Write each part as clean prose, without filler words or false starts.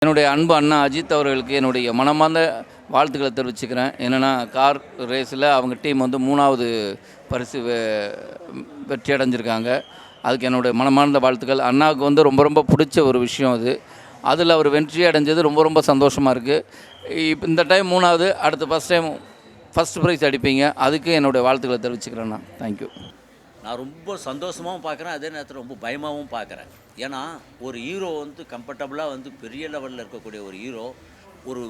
என்னுடைய அன்பு அண்ணா அஜித் அவர்களுக்கு என்னுடைய மனமார்ந்த வாழ்த்துக்களை தெரிவிச்சுக்கிறேன். என்னென்னா கார் ரேஸில் அவங்க டீம் வந்து 3வது பரிசு வெற்றி அடைஞ்சிருக்காங்க. அதுக்கு என்னுடைய மனமார்ந்த வாழ்த்துக்கள். அண்ணாவுக்கு வந்து ரொம்ப ரொம்ப பிடிச்ச ஒரு விஷயம் அது. அதில் அவர் வெற்றி அடைஞ்சது ரொம்ப ரொம்ப சந்தோஷமாக இருக்குது. இப்போ இந்த டைம் 3வது, அடுத்து ஃபஸ்ட் ப்ரைஸ் அடிப்பீங்க. அதுக்கு என்னுடைய வாழ்த்துக்களை தெரிவிச்சுக்கிறேண்ணா. தேங்க்யூ. நான் ரொம்ப சந்தோஷமாகவும் பார்க்குறேன், அதே நேரத்தில் ரொம்ப பயமாகவும் பார்க்குறேன். ஏன்னா ஒரு ஹீரோ வந்து கம்ஃபர்டபுளாக வந்து பெரிய லெவலில் இருக்கக்கூடிய ஒரு ஹீரோ ஒரு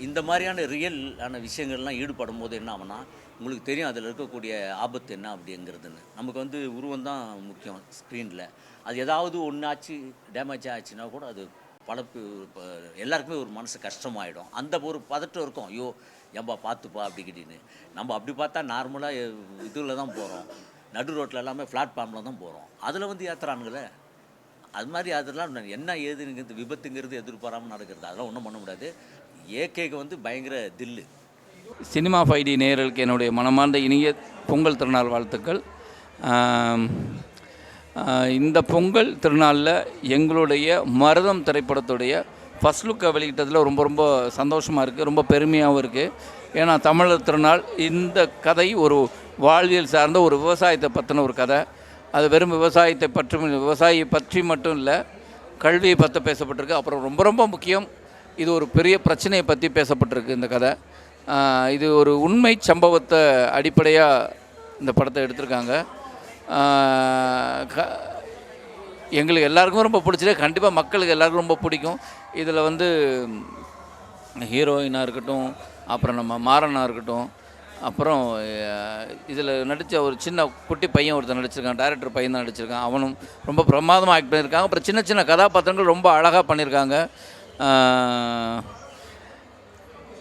இந்த மாதிரியான ரியலான விஷயங்கள்லாம் ஈடுபடும் போது என்ன ஆகும்னா, உங்களுக்கு தெரியும் அதில் இருக்கக்கூடிய ஆபத்து என்ன அப்படிங்கிறதுன்னு. நமக்கு வந்து உருவம் தான் முக்கியம் ஸ்க்ரீனில். அது ஏதாவது ஒன்றாச்சு டேமேஜ் ஆச்சுன்னா கூட அது இப்போ எல்லாருக்குமே ஒரு மனசு கஷ்டமாயிடும். அந்த ஒரு பதட்டம் இருக்கும். ஐயோ ஏன்பா பார்த்துப்பா அப்படிக்கிட்டின்னு. நம்ம அப்படி பார்த்தா நார்மலாக இதில் தான் போகிறோம், நடு ரோட்டில் எல்லாமே பிளாட்ஃபார்மில் தான் போகிறோம். அதில் வந்து ஏற்றுறானுங்களே, அது மாதிரி அதெல்லாம் என்ன ஏதுங்கிறது விபத்துங்கிறது எதிர்பாராமல் நடக்கிறது. அதெல்லாம் ஒன்றும் பண்ண முடியாது. ஏகேக்கு வந்து பயங்கர தில்லு. சினிமா 5D நேயர்களுக்கு என்னுடைய மனமார்ந்த இனிய பொங்கல் திருநாள் வாழ்த்துக்கள். இந்த பொங்கல் திருநாளில் எங்களுடைய மருதம் திரைப்படத்துடைய ஃபஸ்ட் லுக்கை வெளியிட்டதில் ரொம்ப ரொம்ப சந்தோஷமாக இருக்குது, ரொம்ப பெருமையாகவும் இருக்குது. ஏன்னா தமிழர் திருநாள் இந்த கதை ஒரு வாழ்வியல் சார்ந்த ஒரு விவசாயத்தை பற்றின ஒரு கதை. அது வெறும் விவசாயியை பற்றி மட்டும் இல்லை, கல்வியை பற்றி பேசப்பட்டிருக்கு. அப்புறம் ரொம்ப ரொம்ப முக்கியம், இது ஒரு பெரிய பிரச்சனையை பற்றி பேசப்பட்டிருக்கு இந்த கதை. இது ஒரு உண்மை சம்பவத்தை அடிப்படையாக இந்த படத்தை எடுத்திருக்காங்க. எங்களுக்கு எல்லாருக்கும் ரொம்ப பிடிச்சது. கண்டிப்பாக மக்களுக்கு எல்லாருக்கும் ரொம்ப பிடிக்கும். இதில் வந்து ஹீரோயினாக இருக்கட்டும், அப்புறம் நம்ம மாறனாக இருக்கட்டும், அப்புறம் இதில் நடித்த ஒரு சின்ன குட்டி பையன் ஒருத்தர் நடிச்சிருக்கான், டைரக்டர் பையன் தான் நடிச்சிருக்கான். அவனும் ரொம்ப பிரமாதமாக ஆக்ட் பண்ணியிருக்காங்க. அப்புறம் சின்ன சின்ன கதாபாத்திரங்கள் ரொம்ப அழகாக பண்ணியிருக்காங்க.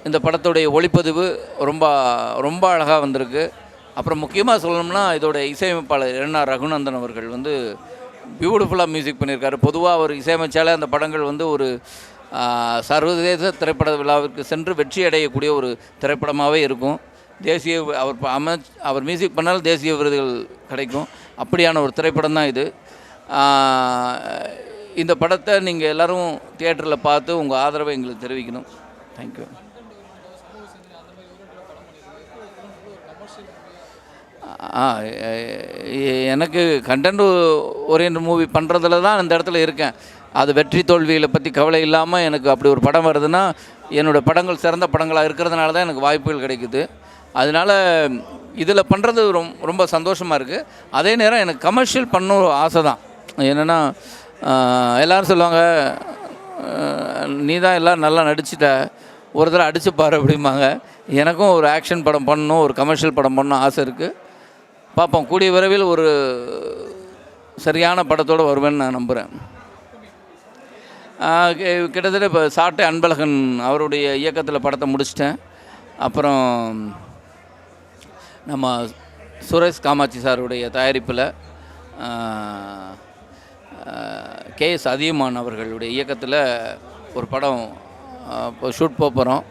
இந்த படத்துடைய ஒளிப்பதிவு ரொம்ப ரொம்ப அழகாக வந்திருக்கு. அப்புறம் முக்கியமாக சொல்லணும்னா இதோட இசையமைப்பாளர் என்.ஆர். ரகுநந்தன் அவர்கள் வந்து பியூட்டிஃபுல்லாக மியூசிக் பண்ணியிருக்காரு. பொதுவாக அவர் இசையமைச்சாலே அந்த படங்கள் வந்து ஒரு சர்வதேச திரைப்பட விழாவிற்கு சென்று வெற்றி அடையக்கூடிய ஒரு திரைப்படமாகவே இருக்கும். தேசிய அவர் மியூசிக் பண்ணாலும் தேசிய விருதுகள் கிடைக்கும். அப்படியான ஒரு திரைப்படம் தான் இது. இந்த படத்தை நீங்கள் எல்லோரும் தியேட்டரில் பார்த்து உங்கள் ஆதரவை எங்களுக்கு தெரிவிக்கணும். தேங்க்யூ. எனக்கு கண்டென்ட் ஓரியன்ட் மூவி பண்ணுறதுல தான் இந்த இடத்துல இருக்கேன். அது வெற்றி தோல்விகளை பற்றி கவலை இல்லாமல் எனக்கு அப்படி ஒரு படம் வருதுன்னா என்னோடய படங்கள் சிறந்த படங்களாக இருக்கிறதுனால தான் எனக்கு வாய்ப்புகள் கிடைக்குது. அதனால் இதில் பண்ணுறது ரொம்ப சந்தோஷமாக இருக்குது. அதே நேரம் எனக்கு கமர்ஷியல் பண்ண ஆசை தான். என்னென்னா எல்லோரும் சொல்லுவாங்க, நீ தான் எல்லாம் நல்லா நடிச்சிட்ட, ஒரு தடவை அடிச்சுப்பார் அப்படிம்பாங்க. எனக்கும் ஒரு ஆக்ஷன் படம் பண்ணணும், ஒரு கமர்ஷியல் படம் பண்ணணும் ஆசை இருக்குது. பார்ப்போம், கூடிய விரைவில் ஒரு சரியான படத்தோடு வருவேன்னு நான் நம்புகிறேன். கிட்டத்தட்ட இப்போ சாட்டை அன்பழகன் அவருடைய இயக்கத்தில் படத்தை முடிச்சிட்டேன். அப்புறம் நம்ம சுரேஷ் காமாட்சி சாருடைய தயாரிப்பில் கேஎஸ் அதியமான் அவர்களுடைய இயக்கத்தில் ஒரு படம் இப்போ ஷூட் போகிறோம்.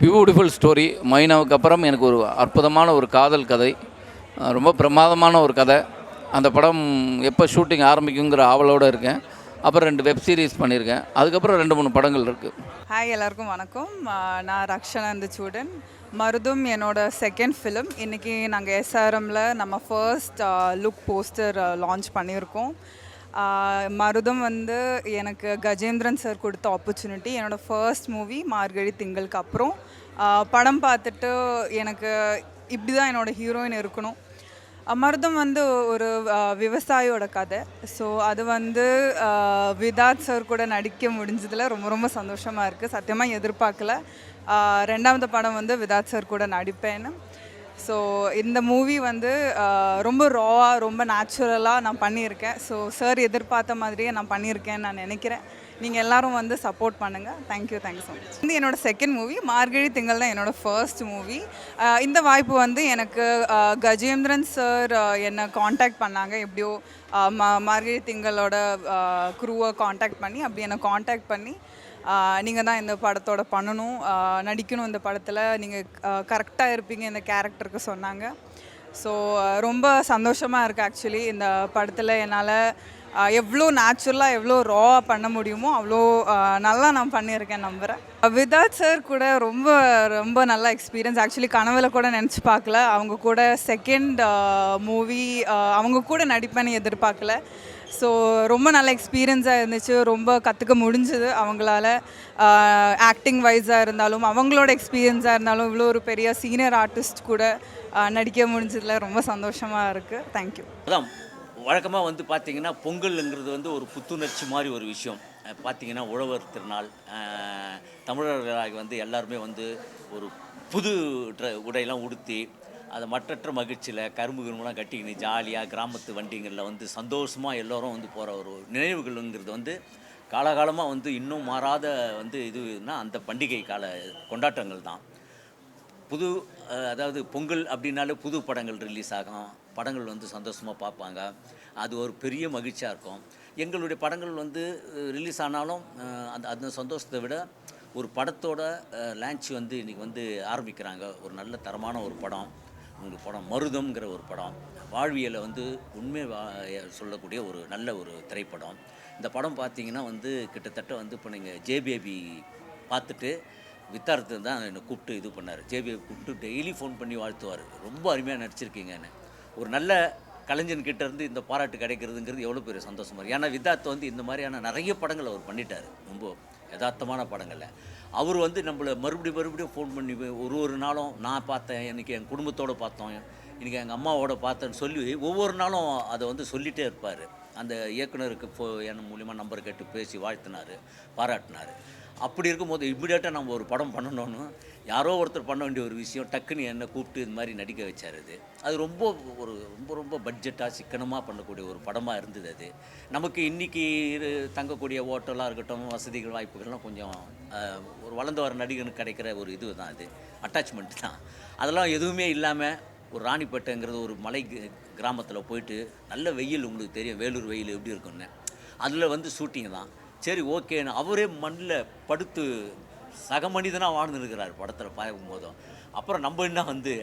Beautiful story. மைனாவுக்கு அப்புறம் எனக்கு ஒரு அற்புதமான ஒரு காதல் கதை, ரொம்ப பிரமாதமான ஒரு கதை. அந்த படம் எப்போ ஷூட்டிங் ஆரம்பிக்குங்கிற ஆவலோடு இருக்கேன். அப்புறம் 2 வெப் சீரிஸ் பண்ணியிருக்கேன். அதுக்கப்புறம் 2-3 படங்கள் இருக்குது. ஹாய், எல்லாருக்கும் வணக்கம். நான் ரக்ஷனா இந்துச்சூடன். மருதும் என்னோடய செகண்ட் ஃபிலிம். இன்றைக்கி நாங்கள் எஸ்ஆர்எம்மில் நம்ம ஃபர்ஸ்ட் லுக் போஸ்டர் லான்ச் பண்ணியிருக்கோம். மருதம் வந்து எனக்கு கஜேந்திரன் சார் கொடுத்த ஆப்பர்ச்சுனிட்டி. என்னோடய ஃபர்ஸ்ட் மூவி மார்கழி திங்களுக்கு அப்புறம் படம் பார்த்துட்டு எனக்கு இப்படி தான் என்னோடய ஹீரோயின் இருக்கணும். மருதம் வந்து ஒரு விவசாயியோட கதை. ஸோ அது வந்து விதாத் சார் கூட நடிக்க முடிஞ்சதில் ரொம்ப ரொம்ப சந்தோஷமாக இருக்குது. சத்தியமாக எதிர்பார்க்கல 2வது படம் வந்து விதாத் சார் கூட நடிப்பேன்னு. ஸோ இந்த மூவி வந்து ரொம்ப ராவாக ரொம்ப நேச்சுரலாக நான் பண்ணியிருக்கேன். ஸோ சார் எதிர்பார்த்த மாதிரியே நான் பண்ணியிருக்கேன்னு நான் நினைக்கிறேன். நீங்கள் எல்லோரும் வந்து சப்போர்ட் பண்ணுங்கள். Thank you so much. இது என்னோடய செகண்ட் மூவி. மார்கழி திங்கள் தான் என்னோடய ஃபர்ஸ்ட் மூவி. இந்த வாய்ப்பு வந்து எனக்கு கஜேந்திரன் சார் என்னை காண்டாக்ட் பண்ணாங்க. எப்படியோ மார்கழி திங்களோட குரூவை காண்டாக்ட் பண்ணி அப்படி என்னை காண்டாக்ட் பண்ணி நீங்கள் தான் இந்த படத்தோட பண்ணணும், நடிக்கணும், இந்த படத்தில் நீங்கள் கரெக்டாக இருப்பீங்க இந்த கேரக்டருக்கு சொன்னாங்க. ஸோ ரொம்ப சந்தோஷமாக இருக்குது. ஆக்சுவலி இந்த படத்தில் என்னால் எவ்வளோ நேச்சுரலாக எவ்வளோ ராவாக பண்ண முடியுமோ அவ்வளோ நல்லா நான் பண்ணியிருக்கேன் நம்புகிறேன். விதாத் சார் கூட ரொம்ப ரொம்ப நல்ல எக்ஸ்பீரியன்ஸ். ஆக்சுவலி கனவுல கூட நினச்சி பார்க்கல. அவங்க கூட செகண்ட் மூவி அவங்க கூட நடிப்பேன்னு எதிர்பார்க்கல. ஸோ ரொம்ப நல்ல எக்ஸ்பீரியன்ஸாக இருந்துச்சு. ரொம்ப கற்றுக்க முடிஞ்சுது அவங்களால. ஆக்டிங் வைஸாக இருந்தாலும் அவங்களோட எக்ஸ்பீரியன்ஸாக இருந்தாலும் இவ்வளோ ஒரு பெரிய சீனியர் ஆர்டிஸ்ட் கூட நடிக்க முடிஞ்சதில் ரொம்ப சந்தோஷமாக இருக்குது. தேங்க்யூ. அதான் வழக்கமாக வந்து பார்த்திங்கன்னா பொங்கலுங்கிறது வந்து ஒரு புத்துணர்ச்சி மாதிரி ஒரு விஷயம். பார்த்திங்கன்னா உழவர் திருநாள், தமிழர்களாக வந்து எல்லாருமே வந்து ஒரு புது உடையெல்லாம் உடுத்தி அதை மற்றற்ற மகிழ்ச்சியில் கரும்பு கரும்புலாம் கட்டிக்கின்னு ஜாலியாக கிராமத்து வண்டிங்களில் வந்து சந்தோஷமாக எல்லோரும் வந்து போகிற ஒரு நினைவுகள்ங்கிறது வந்து காலகாலமாக வந்து இன்னும் மாறாத வந்து இதுனா அந்த பண்டிகை கால கொண்டாட்டங்கள் தான். புது அதாவது பொங்கல் அப்படின்னாலே புது படங்கள் ரிலீஸ் ஆகும். படங்கள் வந்து சந்தோஷமாக பார்ப்பாங்க. அது ஒரு பெரிய மகிழ்ச்சியாக இருக்கும். எங்களுடைய படங்கள் வந்து ரிலீஸ் ஆனாலும் அந்த அந்த சந்தோஷத்தை விட ஒரு படத்தோட லான்ச் வந்து இன்றைக்கி வந்து ஆரம்பிக்கிறாங்க. ஒரு நல்ல தரமான ஒரு படம், உங்களுக்கு படம் மருதம்ங்கிற ஒரு படம், வாழ்வியலை வந்து உண்மை சொல்லக்கூடிய ஒரு நல்ல ஒரு திரைப்படம். இந்த படம் பார்த்திங்கன்னா வந்து கிட்டத்தட்ட வந்து இப்போ நீங்கள் ஜேபேபி பார்த்துட்டு வித்தார்த்து தான் என்னை கூப்பிட்டு இது பண்ணார். ஜேபியை கூப்பிட்டு டெய்லி ஃபோன் பண்ணி வாழ்த்துவார். ரொம்ப அருமையாக நடிச்சிருக்கீங்கன்னு. ஒரு நல்ல கலைஞன்கிட்ட இருந்து இந்த பாராட்டு கிடைக்கிறதுங்கிறது எவ்வளோ பெரிய சந்தோஷமாக இருக்குது. ஏன்னா வித்தார்த்து வந்து இந்த மாதிரியான நிறைய படங்கள் அவர் பண்ணிட்டார். ரொம்ப யதார்த்தமான படங்களில் அவர் வந்து நம்மளை மறுபடியும் ஃபோன் பண்ணி ஒரு நாளும் நான் பார்த்தேன், இன்றைக்கி என் குடும்பத்தோடு பார்த்தோம், இன்றைக்கி எங்கள் அம்மாவோட பார்த்தேன்னு சொல்லி ஒவ்வொரு நாளும் அதை வந்து சொல்லிகிட்டே இருப்பார். அந்த இயக்குனருக்கு என் மூலிமா நம்பர் கேட்டு பேசி வாழ்த்தினார், பாராட்டினார். அப்படி இருக்கும்போது இம்மிடியேட்டாக நம்ம ஒரு படம் பண்ணணும்னு யாரோ ஒருத்தர் பண்ண வேண்டிய ஒரு விஷயம் டக்குன்னு என்னை கூப்பிட்டு இது மாதிரி நடிக்க வச்சார். அது ரொம்ப ரொம்ப பட்ஜெட்டாக சிக்கனமாக பண்ணக்கூடிய ஒரு படமாக இருந்தது. அது நமக்கு இன்றைக்கி தங்கக்கூடிய ஹோட்டலாக இருக்கட்டும், வசதிகள் வாய்ப்புகள்லாம் கொஞ்சம் ஒரு வளர்ந்து வர நடிகனுக்கு கிடைக்கிற ஒரு இது தான், அது அட்டாச்மெண்ட் தான். அதெல்லாம் எதுவுமே இல்லாமல் ஒரு ராணிப்பேட்டைங்கிறது ஒரு மலை கிராமத்தில் போயிட்டு நல்ல வெயில், உங்களுக்கு தெரியும் வேலூர் வெயில் எப்படி இருக்குன்னு, அதில் வந்து ஷூட்டிங் தான். சரி ஓகேன்னு அவரே மண்ணில் படுத்து சக மனிதனாக வாழ்ந்துருக்கிறார் படத்தில் பார்க்கும்போதும். அப்புறம் நம்ம என்ன வந்து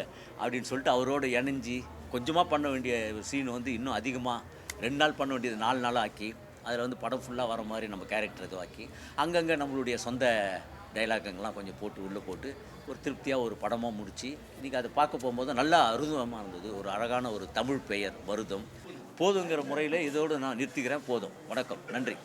அப்படின்னு சொல்லிட்டு அவரோடு இணைஞ்சி கொஞ்சமாக பண்ண வேண்டிய சீன் வந்து இன்னும் அதிகமாக 2 நாள் பண்ண வேண்டியது 4 நாளாக ஆக்கி அதில் வந்து படம் ஃபுல்லாக வர மாதிரி நம்ம கேரக்டர் இதுவாக்கி அங்கங்கே நம்மளுடைய சொந்த டைலாக்குங்கெல்லாம் கொஞ்சம் போட்டு உள்ளே போட்டு ஒரு திருப்தியாக ஒரு படமாக முடித்து இன்றைக்கி அதை பார்க்க போகும்போது நல்லா அருதமாக இருந்தது. ஒரு அழகான ஒரு தமிழ் பெயர் மருதம். போதுங்கிற முறையில் இதோடு நான் நிறுத்திக்கிறேன். போதும். வணக்கம். நன்றி.